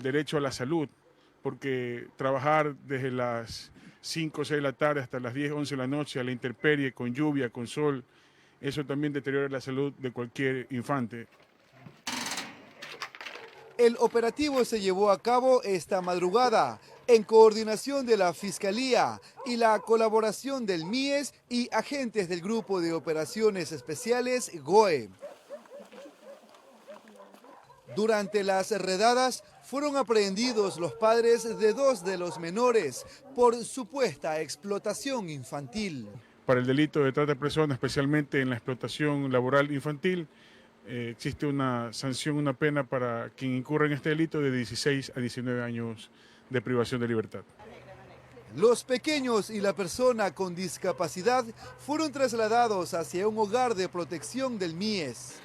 derecho a la salud, porque trabajar desde las 5 o 6 de la tarde hasta las 10, 11 de la noche a la intemperie, con lluvia, con sol, eso también deteriora la salud de cualquier infante. El operativo se llevó a cabo esta madrugada en coordinación de la Fiscalía y la colaboración del MIES y agentes del Grupo de Operaciones Especiales GOE. Durante las redadas fueron aprehendidos los padres de 2 de los menores por supuesta explotación infantil. Para el delito de trata de personas, especialmente en la explotación laboral infantil, existe una sanción, una pena para quien incurra en este delito de 16 a 19 años de privación de libertad. Los pequeños y la persona con discapacidad fueron trasladados hacia un hogar de protección del MIES.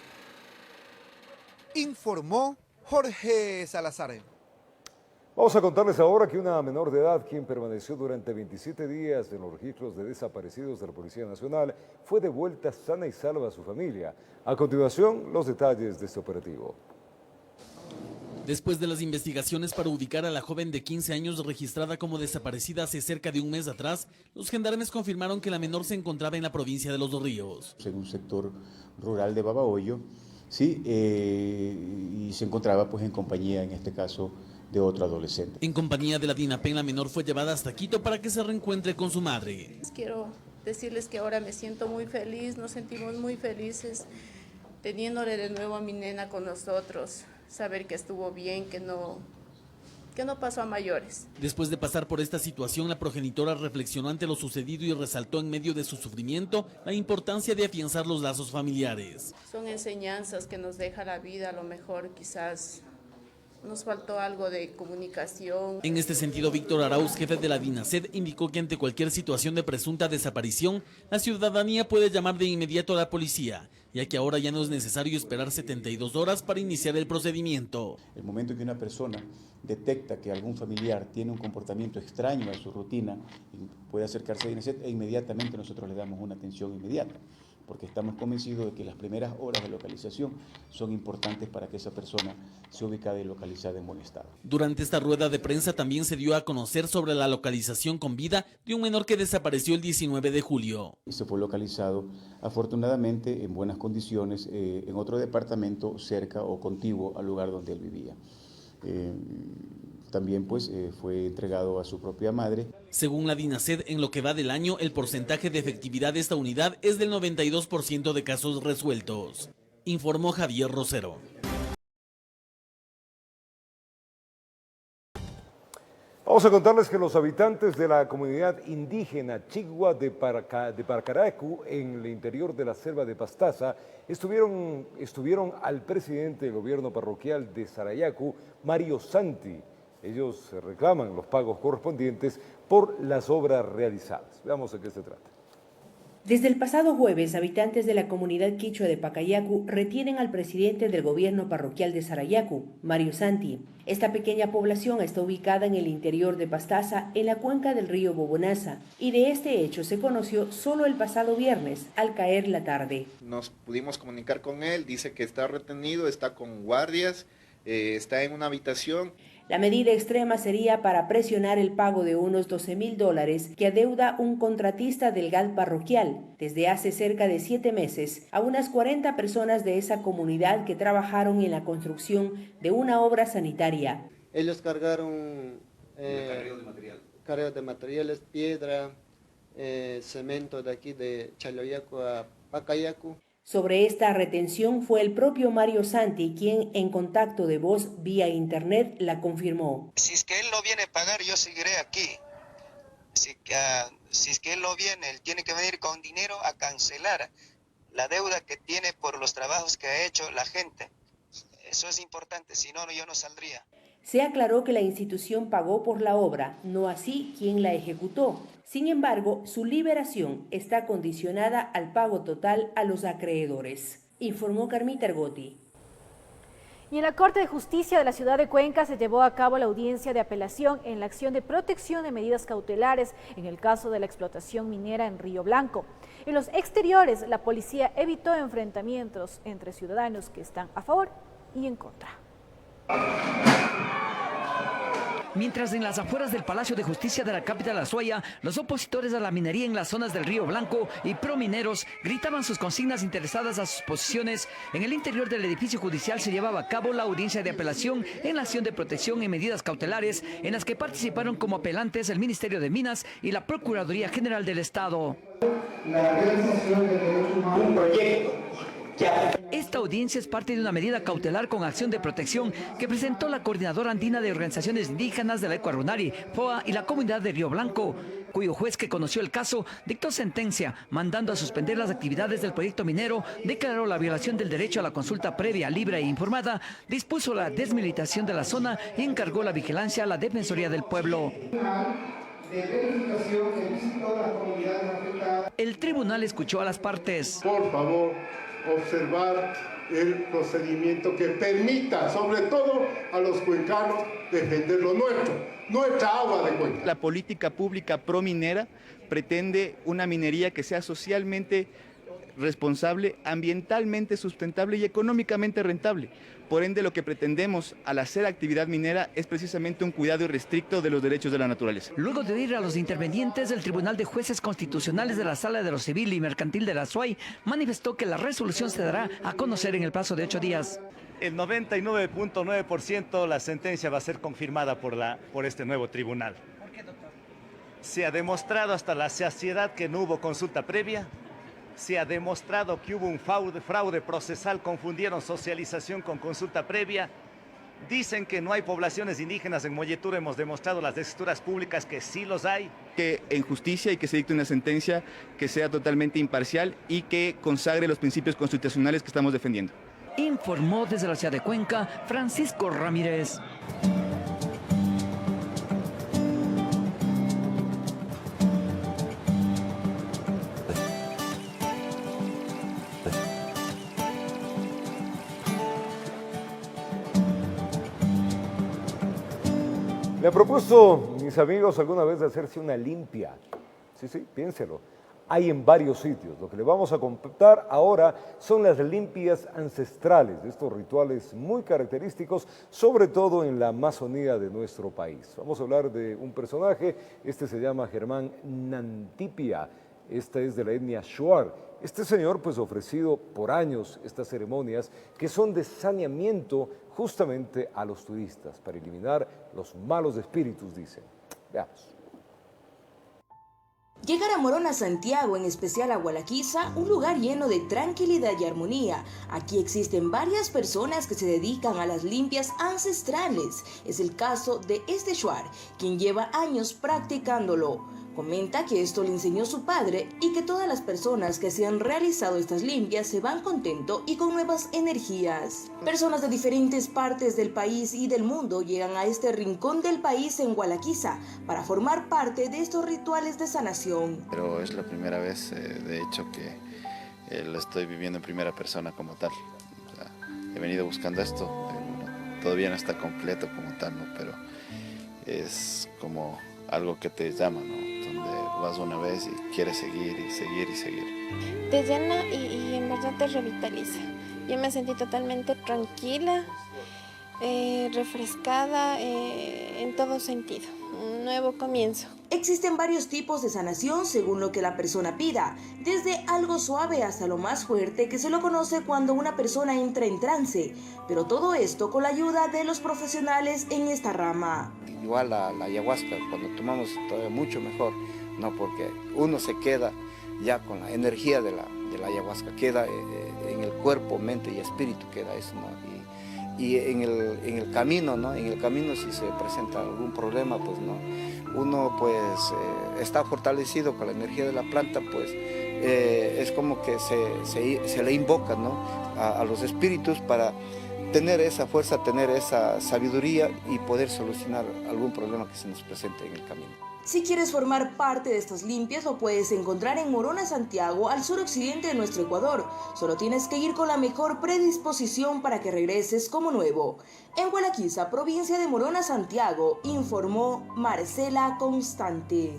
Informó Jorge Salazar. Vamos a contarles ahora que una menor de edad, quien permaneció durante 27 días en los registros de desaparecidos de la Policía Nacional, fue devuelta sana y salva a su familia. A continuación, los detalles de este operativo. Después de las investigaciones para ubicar a la joven de 15 años registrada como desaparecida hace cerca de un mes atrás, los gendarmes confirmaron que la menor se encontraba en la provincia de Los Ríos. En un sector rural de Babahoyo, sí, y se encontraba pues en compañía, en este caso, de otro adolescente. En compañía de la DINAPEN, la menor fue llevada hasta Quito para que se reencuentre con su madre. Quiero decirles que ahora me siento muy feliz, nos sentimos muy felices teniéndole de nuevo a mi nena con nosotros, saber que estuvo bien, que no pasó a mayores. Después de pasar por esta situación, la progenitora reflexionó ante lo sucedido y resaltó en medio de su sufrimiento la importancia de afianzar los lazos familiares. Son enseñanzas que nos deja la vida, a lo mejor quizás nos faltó algo de comunicación. En este sentido, Víctor Arauz, jefe de la DINASED, indicó que ante cualquier situación de presunta desaparición, la ciudadanía puede llamar de inmediato a la policía, ya que ahora ya no es necesario esperar 72 horas para iniciar el procedimiento. El momento en que una persona detecta que algún familiar tiene un comportamiento extraño a su rutina, puede acercarse a DINASED e inmediatamente nosotros le damos una atención inmediata, porque estamos convencidos de que las primeras horas de localización son importantes para que esa persona sea ubicada y localizada en buen estado. Durante esta rueda de prensa también se dio a conocer sobre la localización con vida de un menor que desapareció el 19 de julio. Se fue localizado afortunadamente en buenas condiciones en otro departamento cerca o contiguo al lugar donde él vivía. También pues fue entregado a su propia madre. Según la DINASED, en lo que va del año, el porcentaje de efectividad de esta unidad es del 92% de casos resueltos, informó Javier Rosero. Vamos a contarles que los habitantes de la comunidad indígena Chigua de Parcaracu, en el interior de la selva de Pastaza, estuvieron al presidente del gobierno parroquial de Sarayacu, Mario Santi. Ellos reclaman los pagos correspondientes por las obras realizadas. Veamos de qué se trata. Desde el pasado jueves, habitantes de la comunidad quichua de Pacayacu retienen al presidente del gobierno parroquial de Sarayacu, Mario Santi. Esta pequeña población está ubicada en el interior de Pastaza, en la cuenca del río Bobonaza, y de este hecho se conoció solo el pasado viernes, al caer la tarde. Nos pudimos comunicar con él, dice que está retenido, está con guardias, está en una habitación. La medida extrema sería para presionar el pago de unos $12,000 que adeuda un contratista del GAD parroquial desde hace cerca de 7 meses a unas 40 personas de esa comunidad que trabajaron en la construcción de una obra sanitaria. Ellos cargaron carga de materiales, piedra, cemento de aquí de Chaloyacu a Pacayacu. Sobre esta retención fue el propio Mario Santi quien en contacto de voz vía internet la confirmó. Si es que él no viene a pagar, yo seguiré aquí. Si es que él no viene, él tiene que venir con dinero a cancelar la deuda que tiene por los trabajos que ha hecho la gente. Eso es importante, si no, yo no saldría. Se aclaró que la institución pagó por la obra, no así quien la ejecutó. Sin embargo, su liberación está condicionada al pago total a los acreedores, informó Carmita Ergotti. Y en la Corte de Justicia de la ciudad de Cuenca se llevó a cabo la audiencia de apelación en la acción de protección de medidas cautelares en el caso de la explotación minera en Río Blanco. En los exteriores, la policía evitó enfrentamientos entre ciudadanos que están a favor y en contra. Mientras en las afueras del Palacio de Justicia de la capital Azuaya, los opositores a la minería en las zonas del Río Blanco y promineros gritaban sus consignas interesadas a sus posiciones, en el interior del edificio judicial se llevaba a cabo la audiencia de apelación en la acción de protección y medidas cautelares, en las que participaron como apelantes el Ministerio de Minas y la Procuraduría General del Estado. La realización de un proyecto. Esta audiencia es parte de una medida cautelar con acción de protección que presentó la Coordinadora Andina de Organizaciones Indígenas de la Ecuarunari, FOA y la Comunidad de Río Blanco, cuyo juez que conoció el caso dictó sentencia mandando a suspender las actividades del proyecto minero, declaró la violación del derecho a la consulta previa, libre e informada, dispuso la desmilitarización de la zona y encargó la vigilancia a la Defensoría del Pueblo. El tribunal escuchó a las partes. Por favor, observar el procedimiento que permita, sobre todo a los cuencanos, defender lo nuestro, nuestra agua de Cuenca. La política pública prominera pretende una minería que sea socialmente responsable, ambientalmente sustentable y económicamente rentable. Por ende, lo que pretendemos al hacer actividad minera es precisamente un cuidado irrestricto de los derechos de la naturaleza. Luego de oír a los intervenientes, el Tribunal de Jueces Constitucionales de la Sala de lo Civil y Mercantil de la SUAY manifestó que la resolución se dará a conocer en el plazo de 8 días. El 99.9% la sentencia va a ser confirmada por este nuevo tribunal. ¿Por qué, doctor? Se ha demostrado hasta la saciedad que no hubo consulta previa. Se ha demostrado que hubo un fraude procesal, confundieron socialización con consulta previa. Dicen que no hay poblaciones indígenas en Molleturo, hemos demostrado las escrituras públicas que sí los hay. Que en justicia y que se dicte una sentencia que sea totalmente imparcial y que consagre los principios constitucionales que estamos defendiendo. Informó desde la ciudad de Cuenca, Francisco Ramírez. ¿Le han propuesto, mis amigos, alguna vez de hacerse una limpia? Sí, piénselo. Hay en varios sitios. Lo que le vamos a contar ahora son las limpias ancestrales, estos rituales muy característicos, sobre todo en la Amazonía de nuestro país. Vamos a hablar de un personaje, este se llama Germán Nantipia, esta es de la etnia Shuar. Este señor pues ofrecido por años estas ceremonias que son de saneamiento justamente a los turistas para eliminar los malos espíritus, dicen. Veamos. Llegar a Morona, Santiago, en especial a Gualaquiza, un lugar lleno de tranquilidad y armonía. Aquí existen varias personas que se dedican a las limpias ancestrales. Es el caso de este Shuar, quien lleva años practicándolo. Comenta que esto le enseñó su padre y que todas las personas que se han realizado estas limpias se van contentos y con nuevas energías. Personas de diferentes partes del país y del mundo llegan a este rincón del país en Gualaquiza para formar parte de estos rituales de sanación. Pero es la primera vez, de hecho, que lo estoy viviendo en primera persona como tal. O sea, he venido buscando esto, todavía no está completo como tal, ¿no? Pero es como algo que te llama, ¿no? Donde vas una vez y quieres seguir y seguir y seguir. Te llena y en verdad te revitaliza. Yo me sentí totalmente tranquila, refrescada en todo sentido. Un nuevo comienzo. Existen varios tipos de sanación según lo que la persona pida, desde algo suave hasta lo más fuerte que se lo conoce cuando una persona entra en trance, pero todo esto con la ayuda de los profesionales en esta rama. Igual la ayahuasca, cuando tomamos todavía mucho mejor, ¿no? Porque uno se queda ya con la energía de la ayahuasca, queda en el cuerpo, mente y espíritu, queda eso, ¿no? Y en el camino, ¿no? En el camino si se presenta algún problema, pues no, uno pues está fortalecido con la energía de la planta, pues es como que se le invoca, ¿no? a los espíritus para tener esa fuerza, tener esa sabiduría y poder solucionar algún problema que se nos presente en el camino. Si quieres formar parte de estas limpias, lo puedes encontrar en Morona, Santiago, al suroccidente de nuestro Ecuador. Solo tienes que ir con la mejor predisposición para que regreses como nuevo. En Gualaquiza, provincia de Morona, Santiago, informó Marcela Constante.